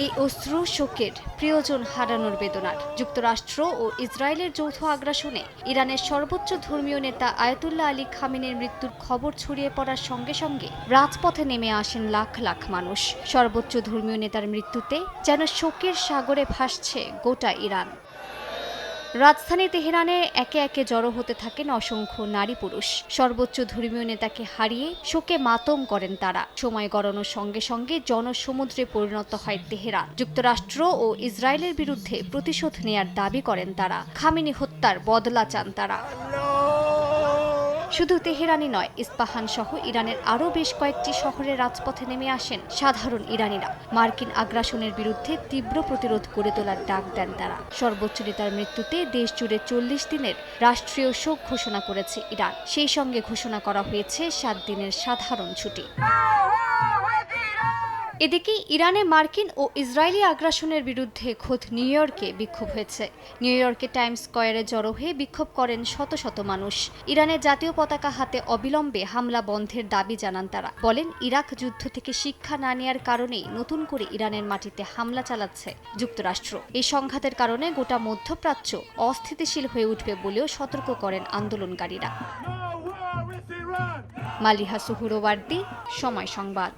এই অশ্রু শোকের প্রিয়জন হারানোর বেদনার। যুক্তরাষ্ট্র ও ইসরায়েলের যৌথ আগ্রাসনে ইরানের সর্বোচ্চ ধর্মীয় নেতা আয়াতুল্লাহ আলী খামেনির মৃত্যুর খবর ছড়িয়ে পড়ার সঙ্গে সঙ্গে রাজপথে নেমে আসেন লাখ লাখ মানুষ। সর্বোচ্চ ধর্মীয় নেতার মৃত্যুতে যেন শোকের সাগরে ভাসছে গোটা ইরান। রাজধানী তেহরানে একে একে জড়ো হতে থাকেন অসংখ্য নারী পুরুষ। সর্বোচ্চ ধর্মীয় নেতাকে হারিয়ে শোকে মাতম করেন তারা। সময় গড়ানোর সঙ্গে সঙ্গে জনসমুদ্রে পরিণত হয় তেহরান। যুক্তরাষ্ট্র ও ইসরায়েলের বিরুদ্ধে প্রতিশোধ নেয়ার দাবি করেন তারা। খামেনি হত্যার বদলা চান তারা। শুধু তেহরানই নয়, ইস্পাহান সহ ইরানের আরও বেশ কয়েকটি শহরে রাজপথে নেমে আসেন সাধারণ ইরানিরা। মার্কিন আগ্রাসনের বিরুদ্ধে তীব্র প্রতিরোধ গড়ে তোলার ডাক দেন তারা। সর্বোচ্চ নেতার মৃত্যুতে দেশ জুড়ে ৪০ দিনের রাষ্ট্রীয় শোক ঘোষণা করেছে ইরান। সেই সঙ্গে ঘোষণা করা হয়েছে ৭ দিনের সাধারণ ছুটি। এদিকে ইরানে মার্কিন ও ইসরায়েলি আগ্রাসনের বিরুদ্ধে খোদ নিউ ইয়র্কে বিক্ষোভ হয়েছে। নিউ ইয়র্কে টাইমস স্কয়ারে জড়ো হয়ে বিক্ষোভ করেন শত শত মানুষ। ইরানের জাতীয় পতাকা হাতে অবিলম্বে হামলা বন্ধের দাবি জানান তারা। বলেন, ইরাক যুদ্ধ থেকে শিক্ষা না নেয়ার কারণেই নতুন করে ইরানের মাটিতে হামলা চালাচ্ছে যুক্তরাষ্ট্র। এই সংঘাতের কারণে গোটা মধ্যপ্রাচ্য অস্থিতিশীল হয়ে উঠবে বলেও সতর্ক করেন আন্দোলনকারীরা। মালিহা সুহুরওয়ার্দী, সময় সংবাদ।